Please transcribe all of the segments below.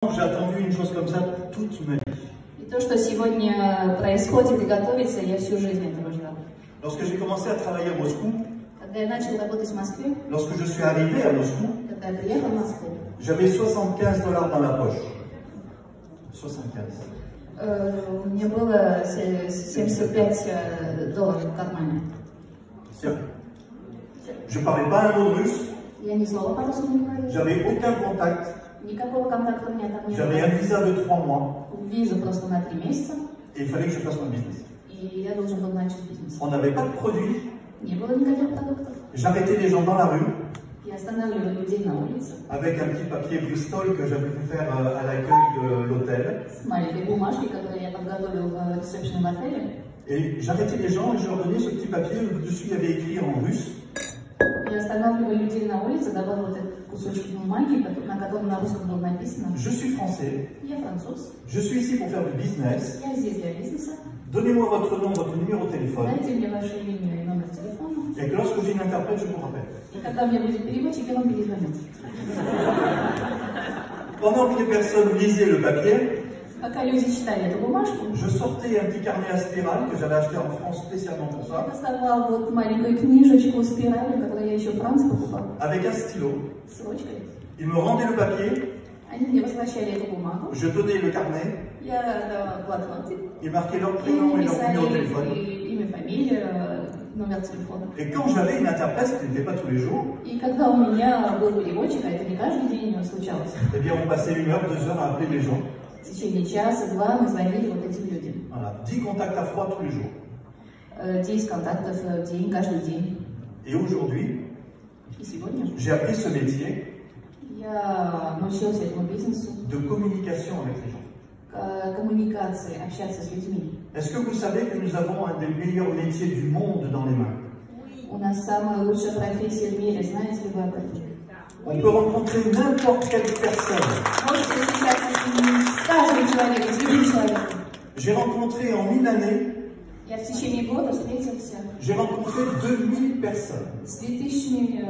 J'ai attendu une chose comme ça toute ma vie. И то, что сегодня происходит и готовится, я всю жизнь этого ждала. Lorsque j'ai commencé à travailler à Moscou, Когда я начала работать в Москве, lorsque je suis arrivé à Moscou, когда я приехала в Москву, j'avais $75 dans la poche. 75. у меня было $75 в кармане. Je ne parlais pas un mot de russe, Я ни слова по-русски не говорила. j'avais aucun contact, Никакого контакта у меня там не j'avais un было. visa de 3 mois Виза просто на 3 месяца, et il fallait que je fasse mon business. и я должен был начать бизнес. On n'avait pas de produits, Не было никаких продуктов. j'arrêtais les gens dans la rue Я останавливала людей на улице avec un petit papier Bristol que j'avais fait faire à l'accueil de l'hôtel. с маленькой бумажкой, которую я подготовила в ресепшене в отеле. Et j'arrêtais les gens et je leur donnais ce petit papier où dessus il y avait écrit en russe. Я останавливала людей на улице, давала вот этот кусочек бумаги, на котором на русском было написано: Je suis français, я француз, je suis ici pour faire du business. я здесь для бизнеса, Donnez-moi votre nom, votre numéro de téléphone. дайте мне ваше имя и номер телефона. Et que lorsque j'ai une interprète, je vous rappelle. И когда у меня будет переводчик, я вам перезвоню. Pendant que les personnes lisaient le papier, Пока люди читали эту бумажку, je sortais un petit carnet à spirale que j'avais acheté en France spécialement pour я ça, доставала вот маленькую книжечку спираль, которую я еще в Франции покупала, avec un stylo. с ручкой. Ils me rendaient le papier, Они мне возвращали эту бумагу, je donnais le carnet, я давала блокнотик, ils marquaient leur и prénom et leur numéro de писали téléphone. имя, фамилия, номер телефона. Et quand j'avais une interprète, ce qui n'était pas tous les jours, И когда у меня был переводчик, а это не каждый день случалось, eh bien on passait 1 heure, 2 heures à appeler les gens. в течение часа-два мы звонили вот этим людям. Voilà, 10 contacts à froid tous les jours. 10 контактов в день, каждый день. Et aujourd'hui, И сегодня j'ai appris ce métier я научилась этому бизнесу, de communication avec les gens. коммуникации, общаться с людьми. Est-ce que vous savez que nous avons un des meilleurs métiers du monde dans les mains? У нас самая лучшая профессия в мире, знаете ли вы об этом? On peut rencontrer n'importe quelle personne. Можете встречаться с каждым человеком, с любым человеком. J'ai rencontré en 1000 années, Я в течение года встретился j'ai rencontré 2000 personnes. с 2000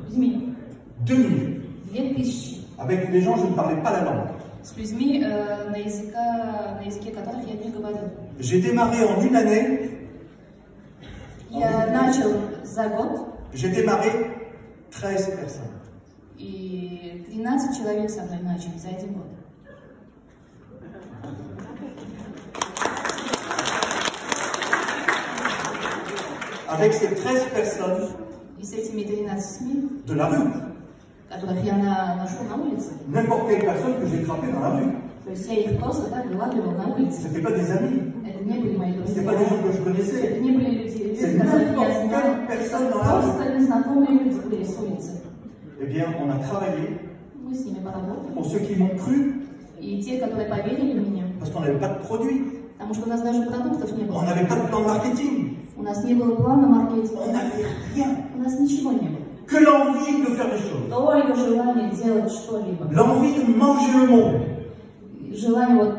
людьми. 2000. 2000. Avec des gens, je ne parlais pas la langue. С людьми, на языке которых я не говорю. J'ai démarré en 1 année, Я начал за год, j'ai démarré 13 personnes. и 13 человек со мной начали за 1 год. Avec ces 13 personnes И с этими 13, de la rue. которых я ношу на улице, N'importe quelle personne que j'ai frappée dans la rue. то есть я их просто так вылавливала на улице. Ce n'étaient pas des amis. Это не были мои Ce друзья. n'étaient pas des gens que je connaissais. Это не были люди, C'est которых я n'importe знала. quelle personne dans la rue. Просто незнакомые люди были с улицы. Eh bien, on a travaillé Мы с ними поработали. pour ceux qui m'ont cru, И те, которые поверили в меня, parce qu'on n'avait pas de produit, потому что у нас даже продуктов не on было. n'avait pas de plan de marketing, У нас не было плана маркетинга. on n'avait rien. У нас ничего не было. Que l'envie de faire des choses, Только желание делать что-либо. l'envie de manger le monde. Желание вот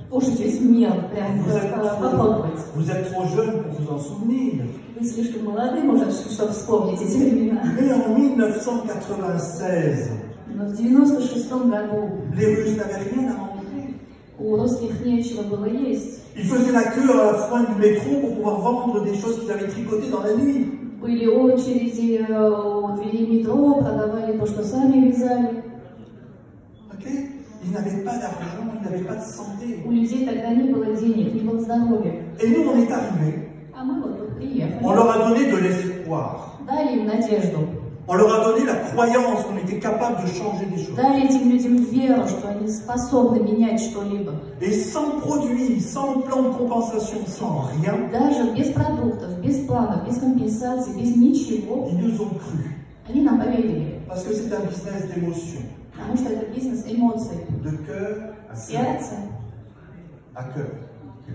кушать весь мир, прям попробовать. Vous êtes trop jeune pour vous en souvenir. Вы слишком молоды, может, чтобы вспомнить эти времена. Mais en 1996, Но в 96-м году les Russes n'avaient rien à manger. у русских нечего было есть. Ils faisaient la queue à la fin du métro pour pouvoir vendre des choses qu'ils avaient tricotées dans la nuit. Были очереди у двери метро, продавали то, что сами вязали. Ok? Ils n'avaient pas d'argent, ils n'avaient pas de santé. У людей тогда не было денег, не было здоровья. Et nous, on est arrivés. А мы вот тут приехали. On leur a donné de l'espoir. Дали им надежду. On leur a donné la croyance qu'on était capable de changer des choses. Дали этим людям веру, что они способны менять что-либо. Et sans produit, sans plan de compensation, sans rien, Даже без продуктов, без планов, без компенсаций, без ничего, ils nous ont cru. они нам поверили. Parce que c'est un business d'émotion, Потому что это бизнес эмоций. de cœur à cœur. Сердце, À cœur.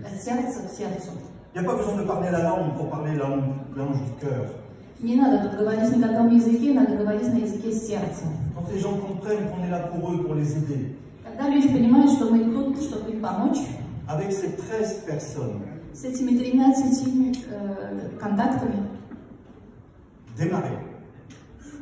от сердца к сердцу. Il n'y a pas besoin de parler la langue pour parler la langue du cœur. Не надо тут говорить ни на каком языке, надо говорить на языке сердца. Quand les gens comprennent qu'on est là pour eux, pour les aider, Когда люди понимают, что мы тут, чтобы им помочь, avec ces 13 personnes, с этими 13 контактами, démarrer.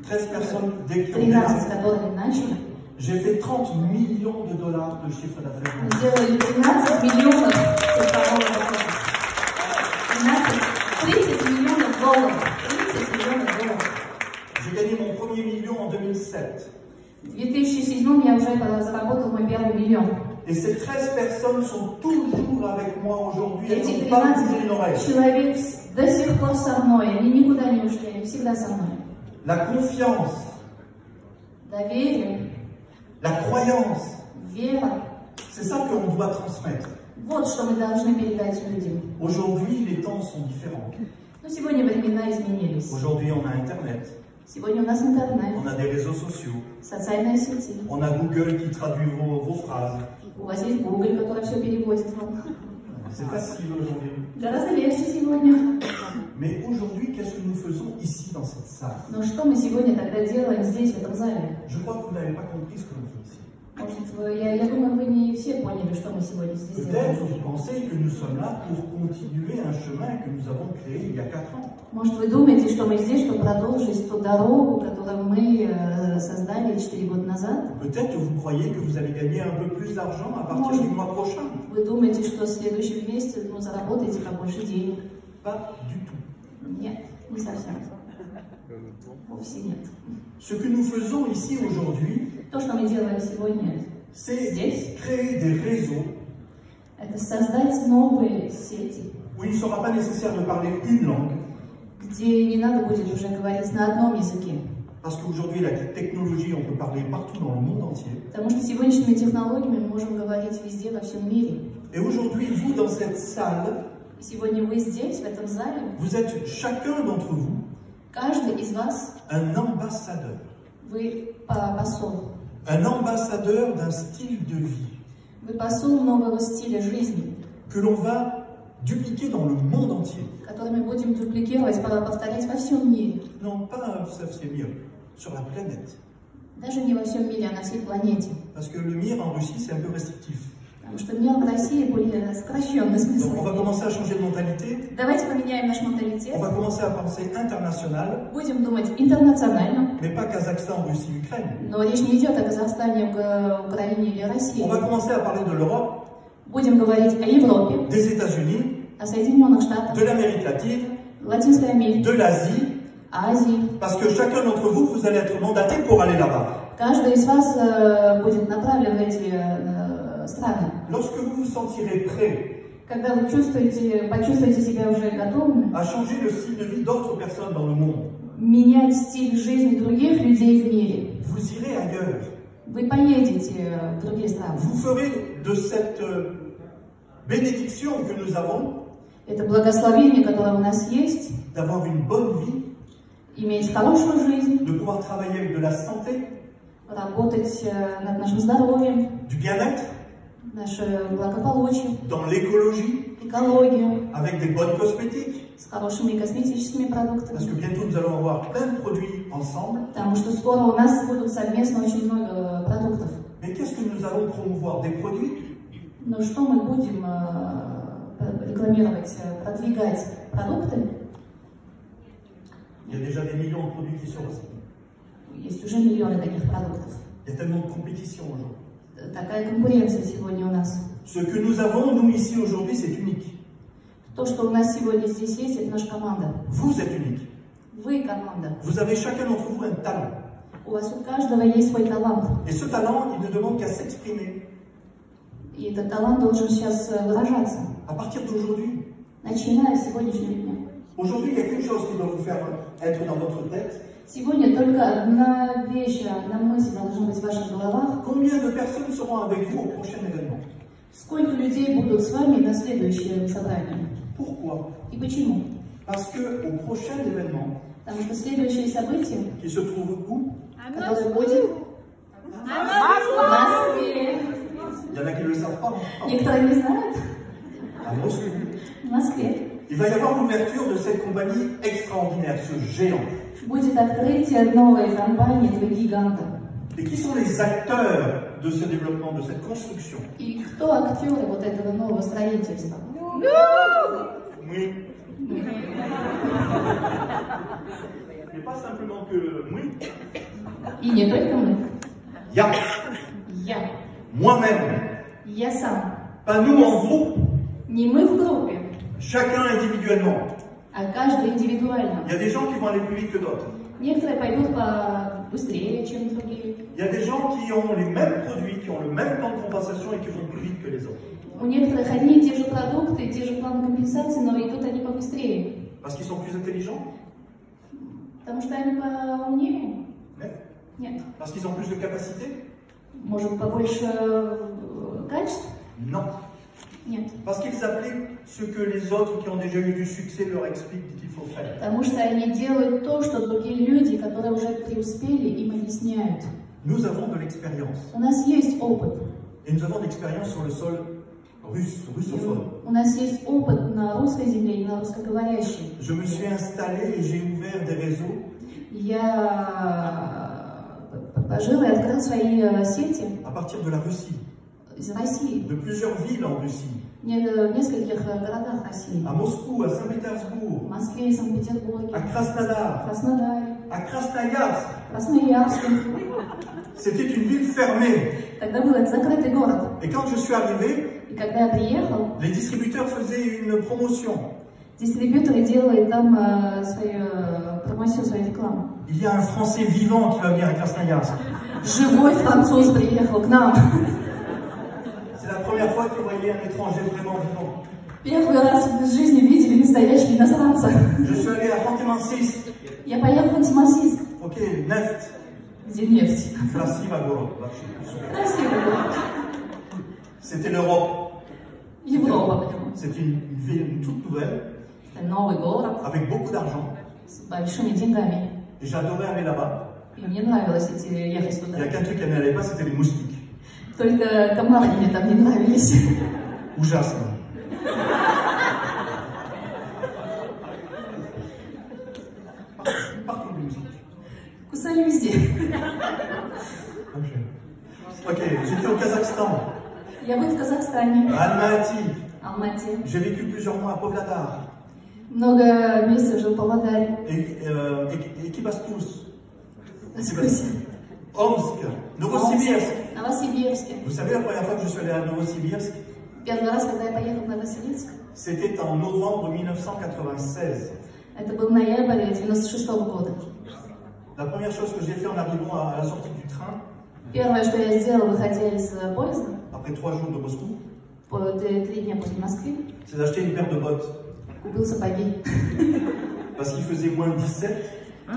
13 personnes, dès qu'ils ont 13, démarré, которые начали, J'ai fait 30 millions de dollars de chiffre d'affaires. Мы сделали 12 миллионов цифрового дохода. 30 миллионов долларов. 30 миллионов долларов. J'ai gagné mon premier million en 2007. В 2007 я уже заработал мой первый миллион. Et ces 13 personnes sont toujours avec moi aujourd'hui. Elles Эти n'ont pas bougé une 13 oreille. человек до сих пор со мной, они никуда не ушли, они всегда со мной. La confiance, Доверие, la croyance, вера. c'est ça qu'on doit transmettre. Вот что мы должны передать людям. Aujourd'hui, les temps sont différents. Но сегодня времена изменились. Aujourd'hui, on a Internet, Сегодня у нас интернет, on a des réseaux sociaux, социальные сети. on a Google qui traduit vos phrases. У вас есть Google, который все переводит вам. C'est facile aujourd'hui. Гораздо легче сегодня. Mais aujourd'hui, qu'est-ce que nous faisons ici dans cette salle? Но что мы сегодня тогда делаем здесь, в этом зале? Je crois que vous n'avez pas compris ce que nous faisons ici. Может, я думаю, вы не все поняли, что мы сегодня здесь Peut-être делаем. vous pensez que nous sommes là pour continuer un chemin que nous avons créé il y a 4 ans. Может, вы думаете, что мы здесь, чтобы продолжить ту дорогу, которую мы создали 4 года назад? Peut-être vous croyez que vous allez gagner un peu plus d'argent à partir du mois prochain. Вы думаете, что в следующем месяце заработаете побольше денег? Pas du tout. Нет, не совсем. Вовсе нет. Ce que nous faisons ici aujourd'hui, То, что мы делаем сегодня c'est здесь, créer des réseaux это создать новые сети, où il ne sera pas nécessaire de parler une langue, где не надо будет уже говорить на одном языке. parce qu'aujourd'hui, la technologie, on peut parler partout dans le monde entier. Потому что сегодняшними технологиями мы можем говорить везде, во всем мире. Et aujourd'hui, vous, dans cette salle, И сегодня вы здесь, в этом зале, vous êtes chacun d'entre vous каждый из вас, un ambassadeur. вы посол. Un ambassadeur d'un style de vie Вы посол нового стиля жизни, que l'on va dupliquer dans le monde entier. который мы будем дупликировать, повторять во всем мире. Non, pas, ça c'est mieux, sur la planète. Даже не во всем мире, а на всей планете. Parce que le MIR en Russie, c'est un peu restrictif. Потому что мир в России более сокращенный смысл. Donc on va commencer à changer de mentalité, Давайте поменяем наш on менталитет. va commencer à penser international, Будем думать интернационально. mais pas Kazakhstan, Russie, Ukraine. Но речь не идет о Казахстане, Украине или России. On va commencer à parler de l'Europe, Будем говорить о Европе, des États-Unis, о Соединенных Штатах, de l'Amérique latine, Латинской Америке, de l'Asie, Азии. parce que chacun d'entre vous, vous allez être mandaté pour aller là-bas. Каждый из вас будет направлен в эти страны. Lorsque vous vous sentirez prêt Когда вы почувствуете себя уже готовыми, à changer le style de vie d'autres personnes dans le monde, менять стиль жизни других людей в мире, vous irez ailleurs. вы поедете в другие страны. Vous ferez de cette bénédiction que nous avons, Это благословение, которое у нас есть, d'avoir une bonne vie, иметь хорошую жизнь, de pouvoir travailler avec de la santé, работать над нашим здоровьем, du bien-être, наше благополучие, dans l'écologie, экологию, avec des bonnes cosmétiques, с хорошими косметическими parce продуктами. que bientôt nous allons avoir plein de produits ensemble. Потому что скоро у нас будут совместно очень много продуктов. Mais qu'est-ce que nous allons promouvoir? Des produits? Но что мы будем рекламировать, продвигать продукты? Il y a déjà des millions de produits qui sortent. Есть уже миллионы таких продуктов. Il y a tellement de compétition aujourd'hui. Такая конкуренция сегодня у нас. Ce que nous avons, nous, ici, aujourd'hui, c'est unique. То, что у нас сегодня здесь есть, это наша команда. Vous êtes unique. Вы команда. Vous avez chacun d'entre vous un talent. У вас у каждого есть свой талант. Et ce talent, il ne demande qu'à s'exprimer. И этот талант должен сейчас выражаться. À partir d'aujourd'hui. Начиная с сегодняшнего дня. Aujourd'hui, il y a qu'une chose qui doit vous faire être dans votre tête. Сегодня только одна вещь, одна мысль должна быть в ваших головах. Combien de personnes seront avec vous au prochain événement? Сколько людей будут с вами на следующее собрание? Pourquoi? И почему? Parce que au prochain événement, Потому что следующее событие, qui se trouve où? которое будет в Москве. Il y en a qui ne le savent pas. Некоторые не знают. À Moscou. В Москве Il va y avoir l'ouverture de cette compagnie extraordinaire, ce géant. будет открытие новой компании, этого гиганта. Et qui sont les acteurs de ce développement, de cette construction? И кто актеры вот этого нового строительства? Oui. Et pas simplement que oui. И не только мы. Я. Я. Moi-même. Я сам. Pas nous en groupe. Не мы в группе, Chacun individuellement. а каждый индивидуально. Il y a des gens qui vont aller plus vite que d'autres. Некоторые пойдут быстрее, чем другие. Il y a des gens qui ont les mêmes produits, qui ont le même temps de compensation et qui vont plus vite que les autres. У некоторых одни и те же продукты, те же планы компенсации, но идут они побыстрее. Parce qu'ils sont plus intelligents? Потому что они поумнее? Нет. Нет. Parce qu'ils ont plus de capacité? Может, побольше качеств? Non. Нет. Parce qu'ils appliquent ce que les autres qui ont déjà eu du succès leur expliquent qu'il faut faire. Потому что они делают то, что другие люди, которые уже преуспели, им объясняют. Nous avons de l'expérience. У нас есть опыт. Et nous avons de l'expérience sur le sol russophone. У нас есть опыт на русской земле и на русскоговорящей. Je me suis installé et j'ai ouvert des réseaux. Я пожил и открыл свои сети À partir de la Russie, из России, de plusieurs villes en Russie, в нескольких городах России. à Moscou, à В Saint-Pétersbourg, Москве, Санкт-Петербурге, à Krasnodar, в Краснодаре, à Krasnoïarsk. в Красноярске. C'était une ville fermée. Тогда был это закрытый город. Et quand je suis arrivé, И когда я приехал, les distributeurs faisaient une promotion. дистрибьюторы делают там свою промоцию, свою рекламу. Il y a un Français vivant qui va venir à Krasnoïarsk. Живой француз приехал к нам. C'est la première fois que vous voyez un étranger vraiment vivant. Первый раз в жизни видели настоящего иностранца. Je suis allé à Fontenay-Mansys. Я поехал в Ханты-Мансийск, Ok, Neft. где нефть. Красиво город. Красивый город. C'était l'Europe. Европа, почему? C'est une ville toute nouvelle, Это новый город avec beaucoup d'argent. с большими деньгами. Et j'adorais aller là-bas. И мне нравилось ехать Il n'y туда. a qu'un truc qui n'allait pas, c'était les moustiques. Только комары мне там не нравились. Ужасно. Partout les moustiques. Кусали везде. Ok, j'étais au Kazakhstan, Я был в Казахстане, à Almaty. Алмате. J'ai vécu plusieurs mois à Pavlodar. Много месяцев жил в Павлодаре. Et Kibastous. Omsk, Omsk. Novosibirsk. Новосибирске. Vous savez, la première fois que je suis allé à Novosibirsk, Первый раз, когда я поехал в Новосибирск, c'était en novembre 1996. это был ноябрь 96 года. La première chose que j'ai fait en arrivant à la sortie du train, Первое, что я сделала, выходя из поезда, après 3 jours de Moscou, 3 дня после Москвы, c'est d'acheter une paire de bottes. купил сапоги. Parce qu'il faisait moins 17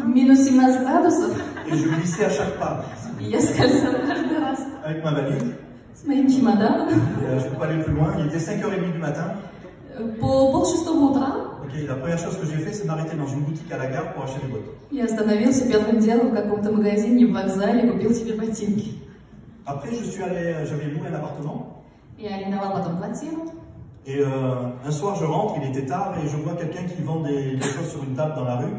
Минус 17 градусов, et je glissais à chaque pas и я скользила каждый раз avec ma valise. с моим чемоданом. Et, je ne peux pas aller plus loin. Il était 5h30 du matin. По полшестого утра Ok, la première chose que j'ai fait, c'est m'arrêter dans une boutique à la gare pour acheter des bottes. я остановился первым делом в каком-то магазине в вокзале, купил себе ботинки. Après, j'avais loué un appartement. Я арендовала потом квартиру. Et un soir, je rentre, il était tard, et je vois quelqu'un qui vend des choses sur une table dans la rue.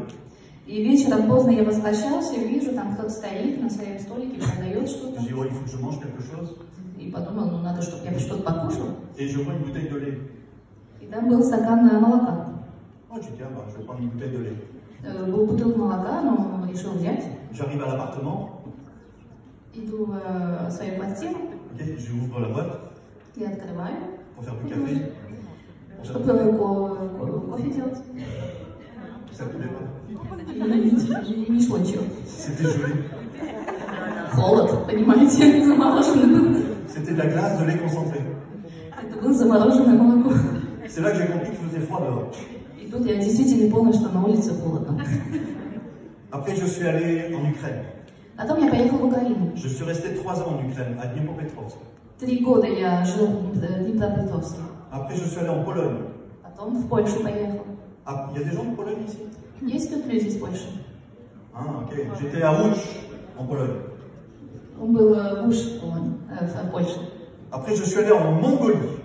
И вечером поздно я возвращался и вижу, там кто-то стоит на своем столике, продает что-то. Je dis, oh, il faut que je mange quelque chose. И подумал, ну надо, чтобы я что-то покушала. Et je vois une bouteille de lait. И там был стакан молока. Oh, je dis, tiens, bah, je vais prendre une bouteille de lait. Был бутылка молока, но решил взять. J'arrive à l'appartement. Иду в свою квартиру Ok, j'ouvre la boîte и открываю, pour faire du café. чтобы кофе делать. Ça ne plaît pas. И не шло ничего. C'était joli. Холод, понимаете, замороженный. C'était de la glace de lait concentré. Это было замороженное молоко. C'est là que j'ai compris qu'il faisait froid dehors. И тут я действительно поняла, что на улице холодно. Après, je suis allé en Ukraine. Потом я поехала в Украину. Je suis resté 3 ans en Ukraine, à Dnipropetrovsk. 3 года я жил в Днепропетровске. Après, je suis allé en Pologne. Потом в Польшу поехал. Ah, il y a des gens de Pologne ici? Есть тут люди из Польши? Ah, ok. J'étais à Łódź, en Pologne. Он был в Польше. Après, je suis allé en Mongolie.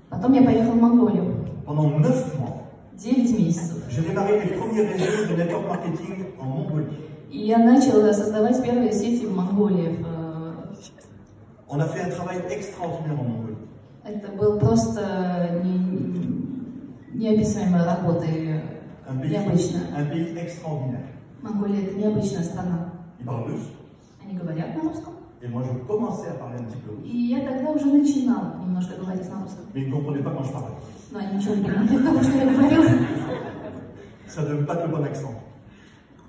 Потом я поехал в Монголию. Pendant 9 mois. 9 месяцев. J'ai démarré les premiers réseaux de network marketing en Mongolie. И я начала создавать первые сети в Монголии. On a fait un travail extraordinaire en Mongolie. Это был просто неописуемая работа, необычная. Un pays extraordinaire. Монголия — это необычная страна. Ils parlent russe, Они говорят на русском, Et moi, je commençais à parler un petit peu russe. И я тогда уже начинала немножко говорить на русском. Mais ils ne comprenaient pas quand je parlais. Но они ничего не понимали, потому что я говорила. Ça ne donne pas le bon accent.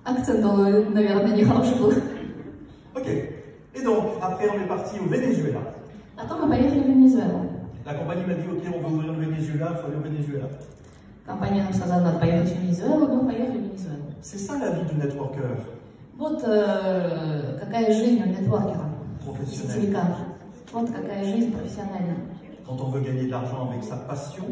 Акцент, наверное, нехороший был. Ok. Et donc, après, on est parti au Venezuela. Потом мы поехали в Венесуэлу. La compagnie m'a dit, ok, on veut ouvrir le Venezuela, il faut aller au Venezuela. Компания нам сказала, надо поехать в Венесуэлу, мы поехали в Венесуэлу. C'est ça la vie du networker. Вот какая жизнь у нетворкера, Профessionnel. сетевика. Вот какая жизнь профессиональная. Quand on veut gagner de l'argent avec sa passion,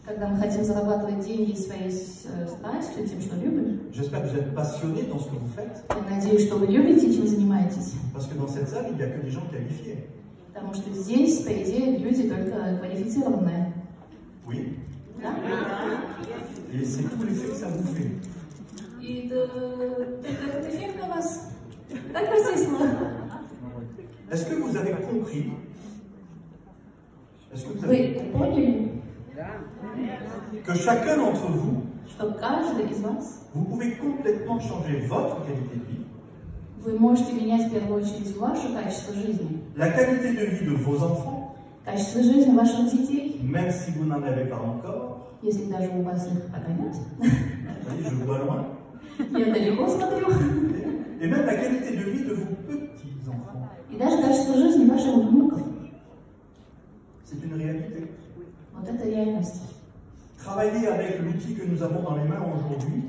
Когда мы хотим зарабатывать деньги своей страстью, тем, что любим. j'espère que vous êtes passionné dans ce que vous faites, Я надеюсь, что вы любите, чем занимаетесь. parce que dans cette salle, il n'y a que des gens qualifiés. Потому что здесь, по идее, люди только квалифицированные. Oui. Да? Et c'est tout l'effet que ça vous fait. И этот эффект на вас так воздействовал. Est-ce que vous avez compris? Est-ce que vous avez Вы поняли, que chacun d'entre vous, что каждый из вас, vous pouvez complètement changer votre qualité de vie, вы можете менять в первую очередь ваше качество жизни, la qualité de vie de vos enfants, качество жизни ваших детей, même si vous n'en avez pas encore. если даже у вас их пока нет. Vous voyez, je vois loin. Я далеко смотрю. Et même la qualité de vie de vos petits-enfants. И даже качество жизни ваших внуков. C'est une réalité. Вот это реальность. Travailler avec l'outil que nous avons dans les mains aujourd'hui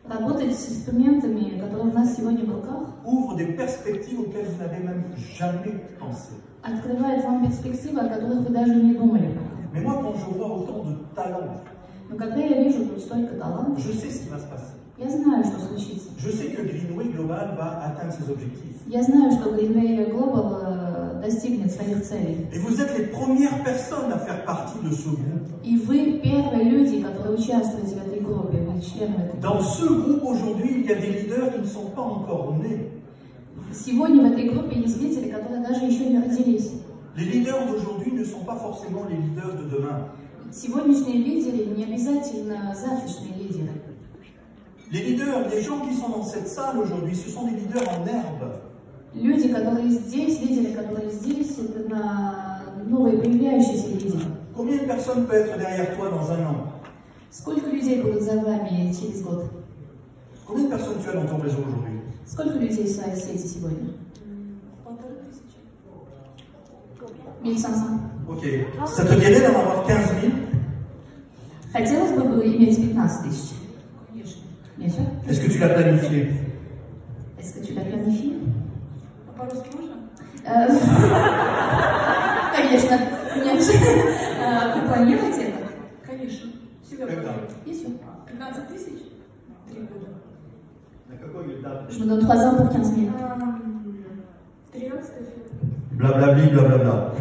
Работать с инструментами, которые у нас сегодня в руках, ouvre des perspectives auxquelles vous n'avez même jamais pensé. открывает вам перспективы, о которых вы даже не думали пока. Mais moi, quand je vois autant de talents, Но когда я вижу тут столько талантов, je sais ce qui va se passer. я знаю, что случится. Je sais que Greenway Global va atteindre ses objectifs. Я знаю, что Greenway Global достигнет своих целей. Et vous êtes les premières personnes à faire partie de ce groupe. И вы первые люди, которые участвуете в этой группе, вы члены этой Dans группы. ce groupe, aujourd'hui, il y a des leaders qui ne sont pas encore nés. Сегодня в этой группе есть лидеры, которые даже еще не родились. Les leaders d'aujourd'hui ne sont pas forcément les leaders de demain. Сегодняшние лидеры не обязательно завтрашние лидеры. Les leaders, les gens qui sont dans cette salle aujourd'hui, ce sont des leaders en herbe. Люди, которые здесь, лидеры, которые здесь, это новые появляющиеся лидеры. Combien de personnes peuvent être derrière toi dans un an? Сколько людей будут за вами через год? Combien de personnes tu as dans ton réseau aujourd'hui? Сколько людей в своей сети сегодня? 1500. Ok. Ça te dirait d'en avoir 15 000? Хотелось бы иметь 15 тысяч. Bien sûr. Est-ce que tu l'as planifié? Est-ce que tu l'as planifié? По-русски можно? Конечно. Нет. Вы планируете это? Конечно. Всегда Когда? планирую. Bien sûr. 15 тысяч? 3 года. Je me donne 3 ans pour 15 000. 13 февраля. Blablabli, blablabla.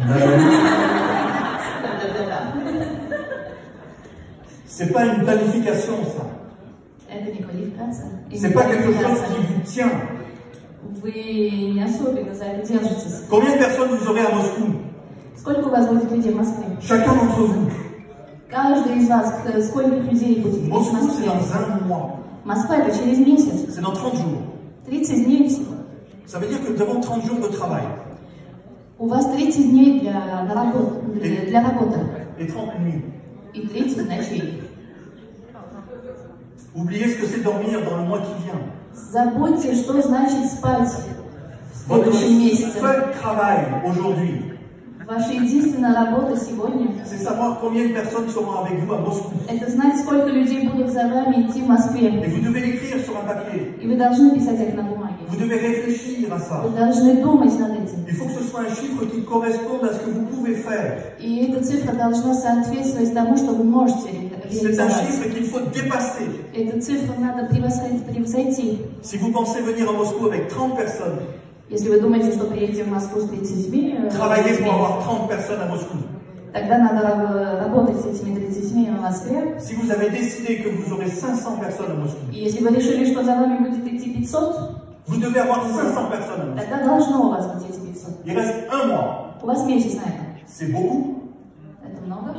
C'est pas une planification, ça. Это не квалификация. C'est pas quelque chose qui vous tient. Вы не особенно за это держитесь. Combien de personnes vous aurez à Moscou? Сколько у вас будет людей в Москве? Chacun d'entre vous. Каждый из вас, сколько людей будет в Moscou, c'est Москве? dans un mois. Москва это через месяц. C'est dans 30 jours. 30 дней всего. Ça veut dire que nous avons 30 jours de travail. У вас 30 дней для работы. Et 30 nuits. И 30 ночей. Oubliez ce que c'est dormir dans le mois qui vient. Забудьте, что значит спать в Votre следующем месяце. seul travail aujourd'hui, Ваша единственная работа сегодня c'est savoir combien de personnes seront avec vous à Moscou. – это знать, сколько людей будут за вами идти в Москве. Et vous devez l'écrire sur un papier. И вы должны писать это на бумаге. Vous devez réfléchir à ça. Вы должны думать над этим. Il faut que ce soit un chiffre qui corresponde à ce que vous pouvez faire. И эта цифра должна соответствовать тому, что вы можете C'est un реализовать. chiffre qu'il faut dépasser. Эту цифру надо превзойти. Si vous pensez venir à Moscou avec 30 personnes, Если вы думаете, что приедете в Москву с 30 travaillez pour людьми, avoir 30 personnes à Moscou. тогда надо работать с этими 30 в Москве. Si vous avez décidé que vous aurez 500 personnes à Moscou, И если вы решили, что за вами будет идти 500, vous devez avoir 500 personnes à Moscou. тогда должно у вас быть эти 500. Il reste un mois. У вас месяц на это. C'est beaucoup, Это много,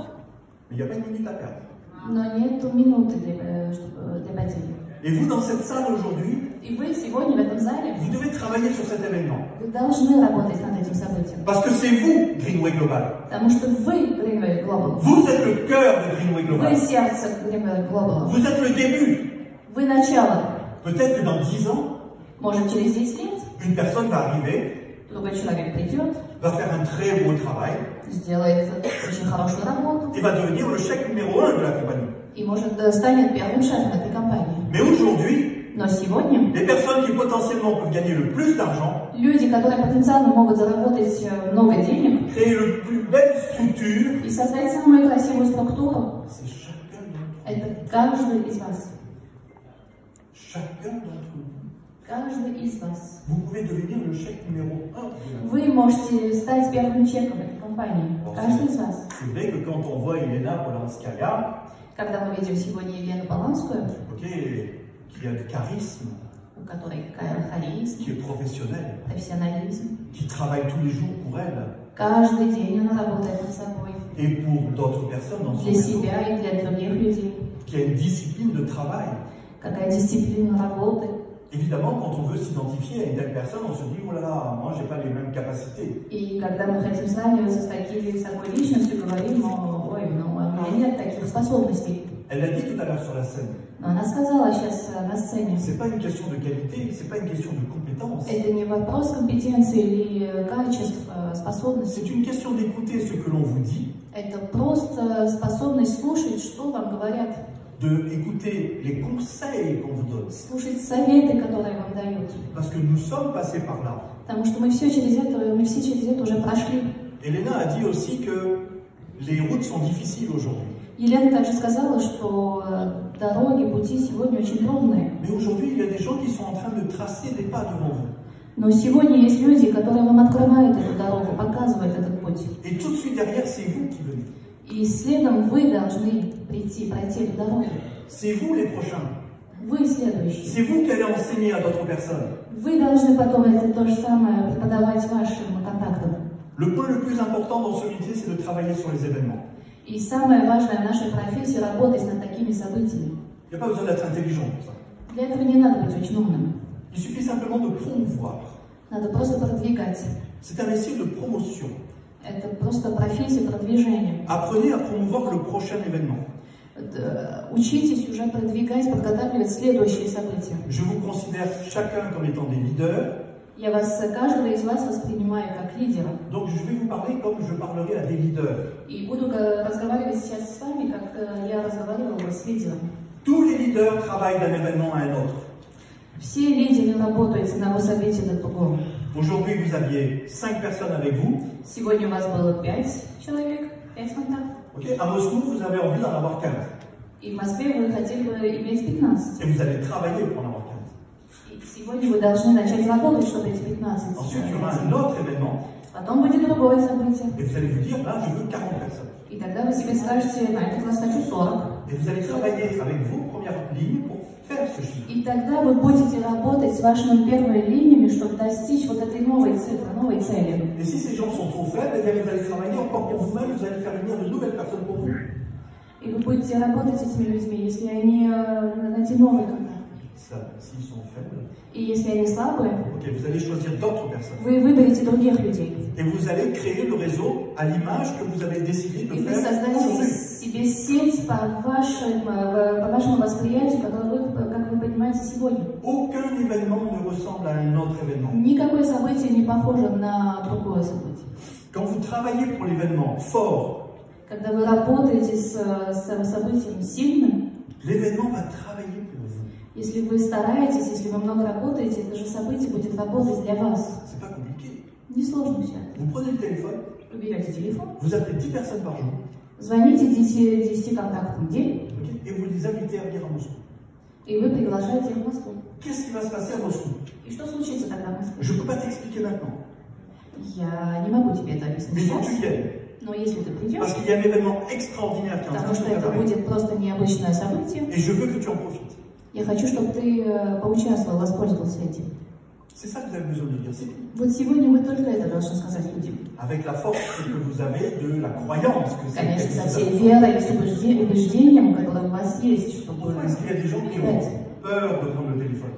mais il n'y a pas une minute à perdre. но нет минуты для потери. Et vous, dans cette salle aujourd'hui, И вы сегодня в этом зале, vous devez travailler sur cet événement. вы должны работать над этим событием. Parce que c'est vous, Greenway Global. Потому что вы Greenway Global. Vous êtes le cœur de Greenway Вы Global. сердце Greenway Global. Vous êtes le début. Вы начало. Peut-être que dans 10 ans, Может, через 10 лет une personne va arriver, другой человек придет, va faire un très beau travail сделает очень хорошую работу et va devenir le chef numéro 1 de la compagnie. и, может, станет первым шефом этой компании. Mais aujourd'hui, Но сегодня les personnes qui potentiellement peuvent gagner le plus d'argent, люди, которые потенциально могут заработать много денег créer le plus belle structure, и создать самую красивую структуру, c'est chacun d'entre это каждый из вас. vous. Chacun d'entre vous. Каждый из вас. Vous pouvez devenir le chef numéro 1. Вы можете стать первым чеком этой компании. Каждый из вас. C'est vrai que quand on voit Elena Polanskaya, Когда мы видим сегодня Елену Поланскую, qui a du charisme, у которой харизм, qui est professionnelle, профессионализм, qui travaille tous les jours pour elle каждый день она работает над собой. et pour d'autres personnes dans son Для réseau, себя и для других людей. qui a une discipline de travail. Какая дисциплина работы. Évidemment, quand on veut s'identifier à une telle personne, on se dit, oh là là, moi, j'ai pas les mêmes capacités. И когда мы хотим сравниваться с такой личностью, говорим, ой, ну у меня нет таких способностей. Elle l'a dit tout à l'heure sur la scène. Но она сказала сейчас на сцене. C'est pas une question de qualité, c'est pas une question de compétence. Это не вопрос компетенции или качеств, способностей. C'est une question d'écouter ce que l'on vous dit, Это просто способность слушать, что вам говорят. d'écouter les conseils qu'on vous donne. Слушать советы, которые вам дают. Parce que nous sommes passés par là. Потому что мы все через это уже прошли. Elena a dit aussi que les routes sont difficiles aujourd'hui. Елена также сказала, что дороги, пути сегодня очень трудные. Mais aujourd'hui, il y a des gens qui sont en train de tracer des pas devant vous. Но сегодня есть люди, которые вам открывают эту дорогу, показывают этот путь. Et tout de suite derrière, c'est vous qui venez. И следом вы должны пройти эту дорогу. C'est vous les prochains. Вы следующие. C'est vous qui allez enseigner à d'autres personnes. Вы должны потом это то же самое преподавать вашим контактам. Le point le plus important dans ce métier, c'est de travailler sur les événements. И самое важное в нашей профессии – работать над такими событиями. Il n'y a pas besoin d'être intelligent pour ça. Для этого не надо быть очень умным. Il suffit simplement de promouvoir. Надо просто продвигать. C'est un métier de promotion. Это просто профессия продвижения. Apprenez à promouvoir le prochain événement. Учитесь уже продвигать, подготавливать следующие события. Je vous considère chacun comme étant des leaders. Я каждого из вас воспринимаю как лидера. Donc je vais vous parler comme je parlerai à des leaders. И буду разговаривать сейчас с вами, как я разговаривала с лидером. Tous les leaders travaillent d'un événement à un autre. Все лидеры работают с одного события до другого. Aujourd'hui, vous aviez 5 personnes avec vous. Сегодня у вас было 5 человек, 5 контактов. Okay. À Moscou, vous avez envie d'en avoir 15. И в Москве вы хотели бы иметь 15. Et vous allez travailler pour en avoir 15. И сегодня вы должны начать работать, чтобы эти 15. Ensuite, il y aura un autre événement. Потом будет другое событие. Et vous allez vous dire, là, je veux 40 personnes. И тогда вы себе скажете, на этот раз хочу 40. Et vous allez travailler avec vos premières lignes pour faire ce chiffre. И тогда вы будете работать с вашими первыми линиями, чтобы достичь вот этой новой цифры, новой цели. Et si ces gens sont trop faibles, eh bien, vous allez travailler encore pour vous-même, vous allez faire venir de nouvelles personnes pour vous. И вы будете работать с этими людьми, если они найти новые контакты. S'ils sont faibles, И если они слабые, okay, vous allez choisir d'autres personnes. вы выберете других людей. Et vous allez créer le réseau à l'image que vous avez décidé de И вы faire создадите aujourd'hui. себе сеть по вашему восприятию, которое вы, как вы понимаете, сегодня. Aucun événement ne ressemble à un autre événement. Никакое событие не похоже на другое событие. Quand vous travaillez pour l'événement fort, Когда вы работаете с событием сильным, l'événement va travailler pour vous. если вы стараетесь, если вы много работаете, это же событие будет работать для вас. C'est pas compliqué. Несложно все. Vous prenez le téléphone, Вы берете телефон, vous appelez 10 personnes par jour, звоните 10 контактам в день, okay, et vous les invitez à venir à Moscou. и вы приглашаете их в Москву. Qu'est-ce qui va se passer à Moscou? И что случится тогда в Москве? Je ne peux pas t'expliquer maintenant, Я не могу тебе это mais объяснить il faut que сейчас, tu viennes. но если ты придешь, Parce qu'il y a un événement extraordinaire qui est en train потому de se что это préparer. будет просто необычное событие, Et je veux que tu en profites. я хочу, чтобы ты поучаствовал, воспользовался этим. C'est ça que vous avez besoin de dire. C'est Вот сегодня мы только это должны сказать людям. avec la force que vous avez de la croyance que c'est Конечно, со quelque всей chose. верой и с убеждением, которое у вас есть, чтобы Pourquoi est-ce qu'il y a des gens qui ont peur de prendre le téléphone?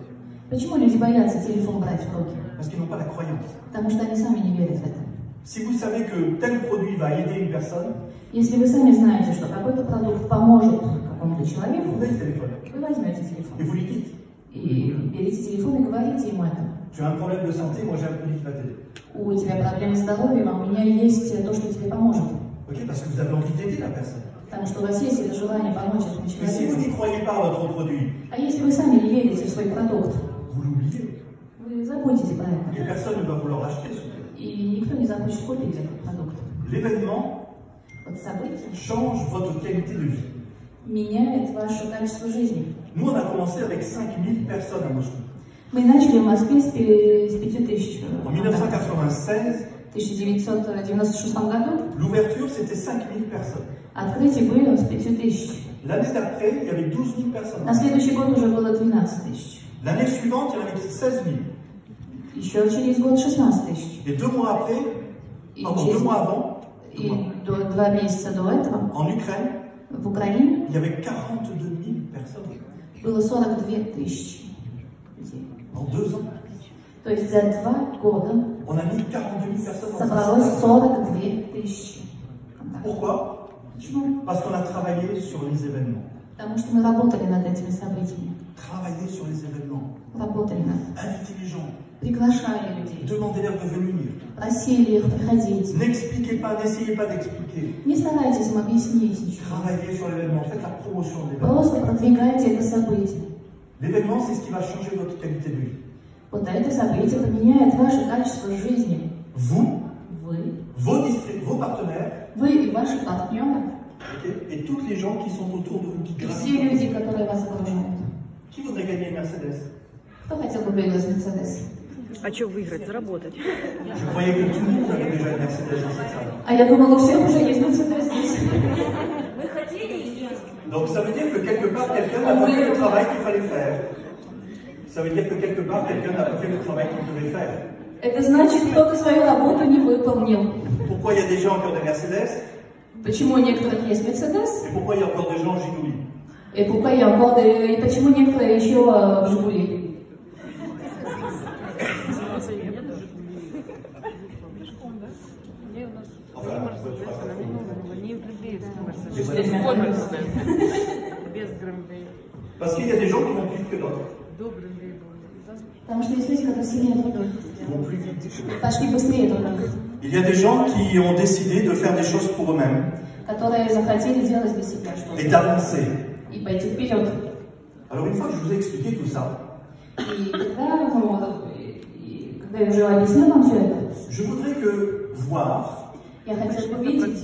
Почему люди боятся телефон брать в руки? Parce qu'ils n'ont pas la croyance. Потому что они сами не верят в это. Si vous savez que tel produit va aider une personne, Если вы сами знаете, что какой-то продукт поможет какому-то человеку, vous prenez le téléphone вы возьмете телефон. et vous lui dites, И берите телефон и говорите ему это. tu as un problème de santé, moi j'ai un produit qui va t'aider. У тебя проблемы с здоровьем, а у меня есть то, что тебе поможет. Ok, parce que vous avez envie d'aider la personne. Потому что у вас есть это желание помочь этому Mais si vous человеку. n'y croyez pas à votre produit, А если вы сами не верите в свой продукт, vous l'oubliez. вы забудете про Et это. personne ne va vouloir acheter ce produit. И никто не захочет купить этот продукт. L'événement Вот событие change votre qualité de vie. меняет ваше качество жизни. Nous, on a commencé avec 5000 personnes à Moscou. Мы начали в Москве с 5000. En 1996, В 1996 году l'ouverture, c'était 5000 personnes. открытие было с 5000. L'année d'après, il y avait 12 000 personnes. На следующий год уже было 12 тысяч. L'année suivante, il y en avait 16 000. Еще через год 16 тысяч. Et 2 mois après, И, pardon, через- 2 mois avant, и 2 месяца до этого en Ukraine, в Украине il y avait 42 000 personnes было 42 тысячи людей. en 2 ans. То есть за 2 года On a mis 42 000 personnes dans un собралось site. 42 тысячи контактов. Pourquoi? Почему? Parce qu'on a travaillé sur les événements. Потому что мы работали над этими событиями. Travailler sur les événements. Работали над... Inviter les gens. Приглашали людей. Demandez-leur de venir. Просили их приходить. N'expliquez pas, n'essayez pas d'expliquer. Не старайтесь им объяснить ничего. Travaillez sur l'événement. Faites la promotion de l'événement. Просто продвигайте это событие. L'événement, c'est ce qui va changer votre qualité de vie. Вот это событие поменяет ваше качество жизни. Vous, Вы, vos partenaires, вы и ваши партнеры, ok, et toutes les gens qui sont autour de vous, qui и gravitent. все люди, которые вас окружают. Qui voudrait gagner une Mercedes? Кто хотел бы выиграть Мерседес? А что выиграть? Заработать. Je croyais que tout le monde avait déjà une Mercedes dans cette salle. А я думала, у всех уже есть Мерседес здесь. Вы хотели и есть. Donc ça veut dire que quelque part, quelqu'un n'a pas fait le travail qu'il fallait faire. Ça veut dire que quelque part, quelqu'un n'a pas fait le travail qu'il devait faire. Это значит, кто-то свою работу не выполнил. Pourquoi il y a des gens qui ont des Mercedes Почему у некоторых есть Мерседес? et pourquoi il y a encore des gens en Giguli? И почему некоторые еще в Жигули? Enfin, voiture à quatre roues. Не европейский Les Мерседес. voitures. Без Грэмбей. Parce qu'il y a des gens qui vont plus vite que d'autres. Добрый был. Потому что есть люди, которые сильнее других. Qui vont plus vite. Пошли быстрее других. Il y a des gens qui ont décidé de faire des choses pour eux-mêmes Которые захотели делать для себя что-то. et d'avancer. И пойти вперед. Alors une fois que je vous ai expliqué tout ça, И когда я уже объяснила вам все это, je voudrais que voir я хотела бы видеть,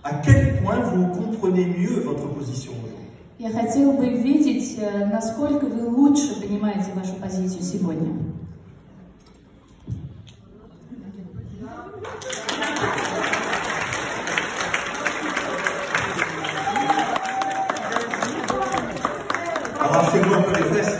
à quel point vous comprenez mieux votre position aujourd'hui. я хотела бы видеть, насколько вы лучше понимаете вашу позицию сегодня. Arrachez-vous un peu les fesses.